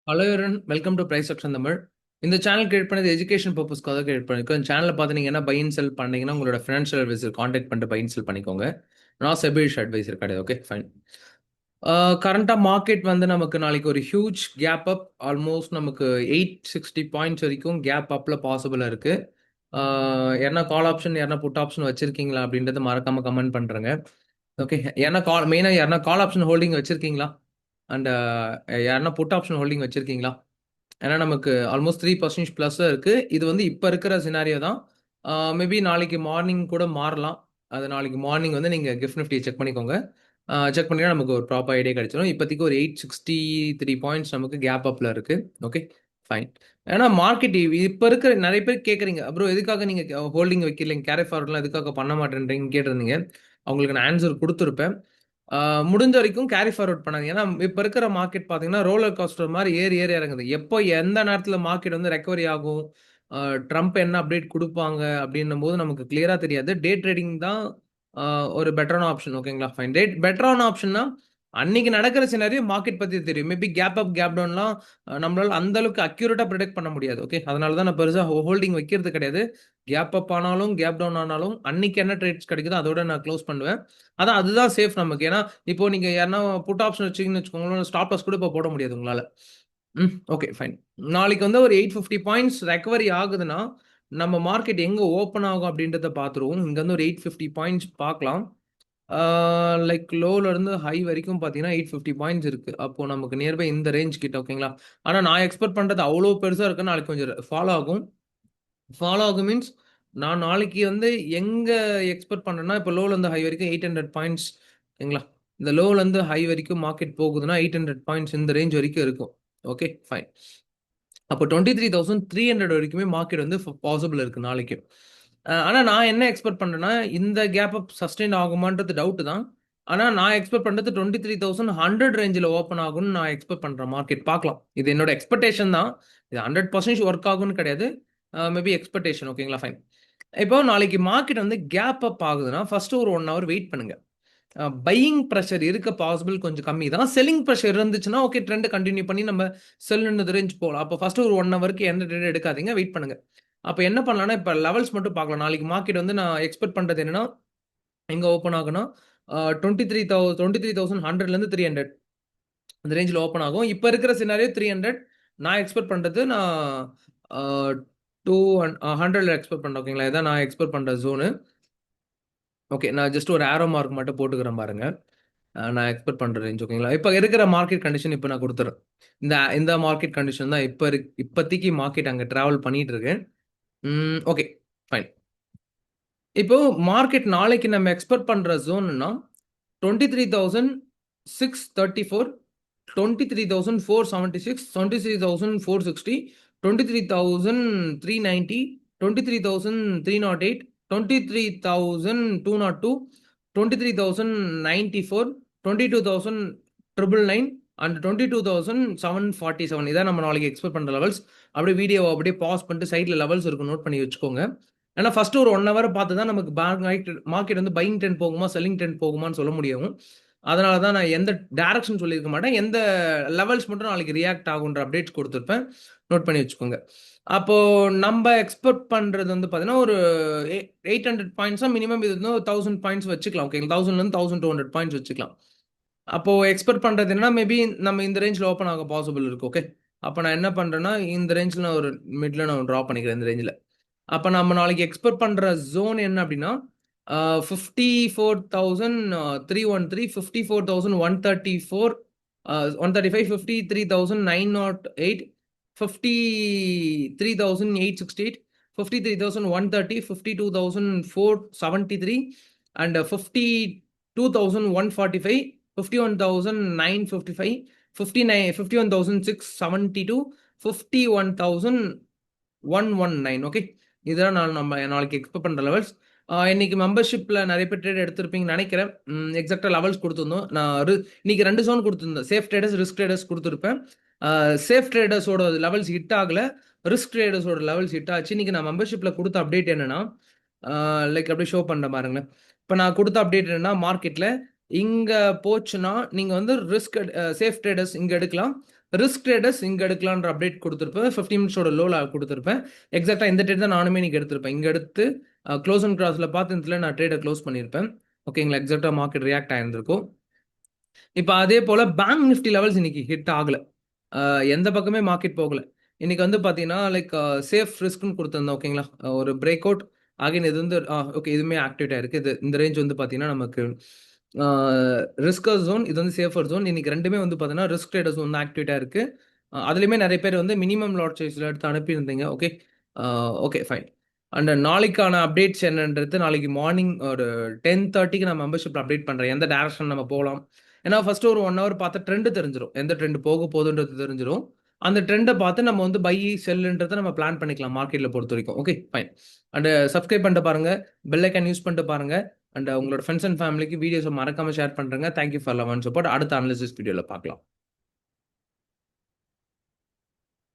Hello everyone, welcome to price action Tamil. இந்த channel create பண்ணது education பர்பஸ்க்காக கிரியேட் பண்ணிருக்கோம். இந்த சேனலில் பார்த்து நீங்கள் என்ன பை அண்ட் செல் பண்ணீங்கன்னா உங்களோட ஃபினான்ஷியல் அட்வைசர் காண்டாக்ட் பண்ணிட்டு பை அண்ட் செல் பண்ணிக்கோங்க. நான் செபிஷ் அட்வைசர் கிடையாது. Okay fine. கரண்டாக மார்க்கெட் வந்து நமக்கு நாளைக்கு ஒரு ஹியூஜ் கேப் அப், ஆல்மோஸ்ட் நமக்கு 860 பாயிண்ட்ஸ் வரைக்கும் கேப் அப்பில் பாசிபிளாக இருக்குது. யாருன்னா கால் ஆப்ஷன் யாருன்னா புட் ஆப்ஷன் வச்சிருக்கீங்களா அப்படின்றத மறக்காம கமெண்ட் பண்ணுறேங்க. ஓகே, யாருன்னா மெயினாக யாருன்னா கால் ஆப்ஷன் ஹோல்டிங் வச்சிருக்கீங்களா அண்ட் யாருன்னா புட் ஆப்ஷன் ஹோல்டிங் வச்சிருக்கீங்களா? ஏன்னா நமக்கு ஆல்மோஸ்ட் 3% ப்ளஸ் இருக்கு. இது வந்து இப்போ இருக்கிற சினாரியோ தான். மேபி நாளைக்கு மார்னிங் கூட மாறலாம். அது நாளைக்கு மார்னிங் வந்து நீங்கள் கிஃப்ட் நிஃப்டி செக் பண்ணிக்கோங்க. செக் பண்ணினா நமக்கு ஒரு ப்ராப்பர் ஐடியா கிடைச்சிடும். இப்போதைக்கு ஒரு 863 பாயிண்ட்ஸ் நமக்கு கேப் அப்பில் இருக்கு. Okay fine. ஏன்னா மார்க்கெட் இப்போ இருக்கிற நிறைய பேர் கேட்குறீங்க, அப்புறம் எதுக்காக நீங்கள் ஹோல்டிங் வைக்கலைங்க, கேரி ஃபார்வர்ட்லாம் எதுக்காக பண்ண மாட்டேன்றீங்கன்னு கேட்டிருந்தீங்க. அவங்களுக்கு நான் ஆன்சர் கொடுத்துருப்பேன். முடிஞ்ச வரைக்கும் கேரி ஃபார்வர்ட் பண்ணாங்க. ஏன்னா இப்போ இருக்கிற மார்க்கெட் பார்த்தீங்கன்னா ரோலர் கோஸ்டர் மாதிரி ஏறி ஏறி இறங்குது. எப்போ எந்த நேரத்தில் மார்க்கெட் வந்து ரெக்கவரி ஆகும், ட்ரம்ப் என்ன அப்டேட் கொடுப்பாங்க அப்படின்னும் போது நமக்கு கிளியரா தெரியாது. டே ட்ரேடிங் தான் ஒரு பெட்டரான ஆப்ஷன். ஓகேங்களா ஃபைன். பெட்டரான ஆப்ஷன்னா அன்னைக்கு நடக்கிற சினாரியோ மார்க்கெட் பத்தி தெரியும். மேபி கேப் அப் கேப் டவுன்லாம் நம்மளால அந்த அளவுக்கு அக்யூரேட்டா ப்ரிடிக்ட் பண்ண முடியாது. ஓகே, அதனால தான் நான் பெருசாக ஹோல்டிங் வைக்கிறது கிடையாது. கேப் அப் ஆனாலும் கேப் டவுன் ஆனாலும் அன்னைக்கு என்ன ட்ரேட்ஸ் கிடைக்குதோ அதோட நான் க்ளோஸ் பண்ணுவேன். அதுதான் சேஃப் நமக்கு. ஏன்னா இப்போ நீங்க யாருன்னா புட் ஆப்ஷன் வச்சீங்கன்னு வச்சுக்கோங்களேன், ஸ்டாப் லாஸ் கூட இப்போ போட முடியாது உங்களால. Okay fine. நாளைக்கு வந்து ஒரு 850 பாயிண்ட்ஸ் ரெக்கவரி ஆகுதுன்னா நம்ம மார்க்கெட் எங்க ஓப்பன் ஆகும் அப்படின்றத பார்த்துருவோம். இங்க வந்து ஒரு 850 பாயிண்ட்ஸ் பார்க்கலாம். லைக் லோல இருந்து ஹை வரைக்கும் பார்த்தீங்கன்னா 850 பாயிண்ட்ஸ் இருக்கு. அப்போ நமக்கு நியர்பை இந்த ரேஞ்ச் கிட்ட. ஓகேங்களா. ஆனா நான் எக்ஸ்பெக்ட் பண்றது அவ்வளோ பெருசா இருக்கு. நாளைக்கு கொஞ்சம் ஃபாலோ ஆகும். ஃபாலோ ஆகும் மீன்ஸ் நான் நாளைக்கு வந்து எங்க எக்ஸ்பெக்ட் பண்றேன்னா, இப்போ லோல இருந்து ஹை வரைக்கும் 800 பாயிண்ட்ஸ். ஓகேங்களா. இந்த லோல இருந்து ஹை வரைக்கும் மார்க்கெட் போகுதுன்னா 800 பாயிண்ட்ஸ் இந்த ரேஞ்ச் வரைக்கும் இருக்கும். Okay fine. அப்போ 23,300 வரைக்குமே மார்க்கெட் வந்து பாசிபிள் இருக்கு நாளைக்கு. ஆனா நான் என்ன எக்ஸ்பெக்ட் பண்றேன்னா, இந்த கேப் அப் சஸ்டெயின் ஆகுமான்றது டவுட் தான். ஆனா நான் எக்ஸ்பெக்ட் பண்றது 23,100 ரேஞ்சில் ஓப்பன் ஆகும்னு நான் எக்ஸ்பெக்ட் பண்றேன். மார்க்கெட் பார்க்கலாம். இது என்னோட எக்ஸ்பெக்டேஷன் தான். இது 100% ஒர்க் ஆகும்னு கிடையாது. Maybe expectation. ஓகேங்களா ஃபைன். இப்போ நாளைக்கு மார்க்கெட் வந்து கேப் அப் ஆகுதுன்னா ஃபர்ஸ்ட் ஒரு 1 ஹவர் வெயிட் பண்ணுங்க. பையிங் ப்ரெஷர் இருக்க பாசிபிள் கொஞ்சம் கம்மி தான். செல்லிங் ப்ரெஷர் இருந்துச்சுன்னா ஓகே, ட்ரெண்ட் கண்டினியூ பண்ணி நம்ம செல்லுன்னு ரேஞ்ச் போகலாம். அப்போ ஃபர்ஸ்ட் ஒரு 1 ஹவருக்கு எந்த ட்ரேட் எடுக்காதீங்க, வெயிட் பண்ணுங்க. அப்போ என்ன பண்ணலாம்னா, இப்போ லெவல்ஸ் மட்டும் பார்க்கலாம். நாளைக்கு மார்க்கெட் வந்து நான் எக்ஸ்பெக்ட் பண்றது என்னன்னா, எங்க ஓப்பன் ஆகும்னா 23,100லேருந்து 300 அந்த ரேஞ்சில் ஓப்பன் ஆகும். இப்போ இருக்கிற சினாரியோ 300. நான் எக்ஸ்பெக்ட் பண்றது நான் 200 எக்ஸ்பெக்ட் பண்றேன். ஓகேங்களா. இதான் நான் எக்ஸ்பெக்ட் பண்ற ஜோனு. ஓகே, நான் ஜஸ்ட் ஒரு ஆரோ மார்க் மட்டும் போட்டுக்கிறேன் பாருங்க. நான் எக்ஸ்பெக்ட் பண்ற ரேஞ்ச். ஓகேங்களா. இப்போ இருக்கிற மார்க்கெட் கண்டிஷன் இப்போ நான் கொடுத்துறேன். இந்த இந்த மார்க்கெட் கண்டிஷன் தான் இப்போதைக்கு மார்க்கெட் அங்கே டிராவல் பண்ணிட்டு இருக்கு. Okay fine. இப்போ மார்க்கெட் நாளைக்கு நம்ம எக்ஸ்பெக்ட் பண்ற ஜோன்னா 23,634, 23,476, 23,460, 23,390, 23,308, 23,202, 23,094, 22,999 அண்ட் 22,747. இதான் நம்ம நாளைக்கு எக்ஸ்பெக்ட் பண்ற லெவல்ஸ். அப்படியே வீடியோவை அப்படியே பாஸ் பண்ணிட்டு சைட்ல லெவல்ஸ் இருக்கும், நோட் பண்ணி வச்சுக்கோங்க. ஏன்னா ஃபர்ஸ்ட் ஒரு 1 ஹவர் பார்த்து தான் நமக்கு மார்க்கெட் வந்து பையிங் ட்ரெண்ட் போகுமா செல்லிங் ட்ரெண்ட் போகுமான்னு சொல்ல முடியும். அதனால தான் நான் எந்த டைரக்ஷன் சொல்லியிருக்க மாட்டேன். எந்த லெவல்ஸ் மட்டும் நாளைக்கு ரியாக்ட் ஆகுன்ற அப்டேட்ஸ் கொடுத்துருப்பேன். நோட் பண்ணி வச்சுக்கோங்க. அப்போ நம்ம எக்ஸ்பெக்ட் பண்றது வந்து பார்த்தீங்கன்னா ஒரு 800 பாயிண்ட்ஸா மினிமம். இது வந்து 1000 பாயிண்ட்ஸ் வச்சுக்கலாம். ஓகே, 1000லேருந்து 1200 பாயிண்ட்ஸ் வச்சுக்கலாம். அப்போ எக்ஸ்பெக்ட் பண்றது என்னன்னா, மேபி நம்ம இந்த ரேஞ்சில் ஓப்பன் ஆக பாசிபிள் இருக்கு. ஓகே, அப்போ நான் என்ன பண்றேன்னா, இந்த ரேஞ்சில் நான் ஒரு மிட்ல நான் ட்ரா பண்ணிக்கிறேன் இந்த ரேஞ்சில். அப்போ நம்ம நாளைக்கு எக்ஸ்பெக்ட் பண்ற ஜோன் என்ன அப்படின்னா, 54,313, 54,134, 135, 53,908, 53,868, 53,130, 52,473 அண்ட் 52,145, 51,955, 51,672, 51,119. ஓகே, இதுதான் நம்ம நாளைக்கு எக்ஸ்பெக்ட் பண்ற லெவல்ஸ். இன்னைக்கு மெம்பர்ஷிப்ல நிறைய பேர் ட்ரேட் எடுத்திருப்பீங்கன்னு நினைக்கிறேன். எக்ஸாக்டா லெவல்ஸ் கொடுத்துருந்தோம். இன்னைக்கு 2 ஜோன் கொடுத்துருந்தேன். சேஃப் ட்ரேடர்ஸ், ரிஸ்க் ட்ரேடர்ஸ் கொடுத்துருப்பேன். சேஃப் ட்ரேடர்ஸோட லெவல்ஸ் ஹிட் ஆகல, ரிஸ்க் ட்ரேடர்ஸோட லெவல்ஸ் ஹிட் ஆச்சு. இன்னைக்கு நான் மெம்பர்ஷிப்ல கொடுத்த அப்டேட் என்னன்னா, லைக் அப்படியே ஷோ பண்ண பாருங்களேன். இப்போ நான் கொடுத்த அப்டேட் என்னன்னா, மார்க்கெட்ல இங்க போச்சுன்னா, நீங்க வந்து சேஃப் ட்ரேடர்ஸ் இங்க எடுக்கலாம். ரிஸ்க் ட்ரேடர்ஸ் இங்க எடுக்கலான்ற அப்டேட் குடுத்திருப்பேன். 15 மினிட்ஸோட லோல குடுத்திருப்பேன். எக்ஸாக்ட்டா இந்த ட்ரேட் தான் நானுமே இன்னைக்கு எடுத்திருப்பேன். இங்க எடுத்து க்ளோஸ் அண்ட் கிராஸ்ல பார்த்த இடத்துல நான் ட்ரேட க்ளோஸ் பண்ணியிருப்பேன். ஓகேங்களா? எக்ஸாக்ட்டா மார்க்கெட் ரியாக்ட் ஆயிருந்திருக்கும். இப்ப அதே போல பேங்க் நிஃப்டி லெவல்ஸ் இன்னைக்கு ஹிட் ஆகல. எந்த பக்கமே மார்க்கெட் போகல. இன்னைக்கு வந்து பார்த்தீங்கன்னா, லைக் சேஃப் ரிஸ்க்ன்னு குடுத்திருந்தேன். ஓகேங்களா? ஒரு பிரேக் அவுட் அகைன் இது வந்து ஓகே இதுவுமே ஆக்டிவேட் ஆயிருக்கு. இந்த ரேஞ்ச் வந்து பார்த்தீங்கன்னா, நமக்கு ஆ ரிஸ்கர் ஜோன், இது வந்து சேஃபர் ஜோன். இன்னைக்கு 2மே வந்து பார்த்தீங்கன்னா, ரிஸ்க் ட்ரேடர்ஸ் வந்து ஆக்டிவேட்டா இருக்கு. அதிலயுமே நெறைய பேர் வந்து மினிமம் லாட் சைஸ்ல எடுத்து அனுப்பியிருந்தீங்க. ஓகே. ஆ ஓகே ஃபைன். அண்ட் நாளைக்கான அப்டேட்ஸ் என்னன்றது நாளைக்கு மார்னிங் ஒரு 10:30க்கு நான் மெம்பர்ஷிப்ல அப்டேட் பண்றேன். எந்த டைரக்ஷன் நம்ம போலாம். ஏன்னா ஃபர்ஸ்ட் ஒரு 1 ஹவர் பார்த்தா ட்ரெண்ட் தெரிஞ்சிரும். எந்த ட்ரெண்ட் போக போகுதுன்றது தெரிஞ்சிரும். அந்த ட்ரெண்ட பார்த்து நம்ம வந்து பை, செல்ன்றத நம்ம பிளான் பண்ணிக்கலாம் மார்க்கெட்ல பொறுத்தவரைக்கும். Okay fine. அண்ட் சப்ஸ்கிரைப் பண்ணிட்டு பாருங்க. பெல் ஐகான் யூஸ் பண்ணிட்டு பாருங்க. அண்ட் உங்களோட ஃப்ரெண்ட்ஸ் அண்ட் ஃபேமிலிக்கு வீடியோஸை மறக்காம ஷேர் பண்றேங்க. Thank you for love and support. அடுத்த அனாலிசிஸ் வீடியோல பார்க்கலாம்.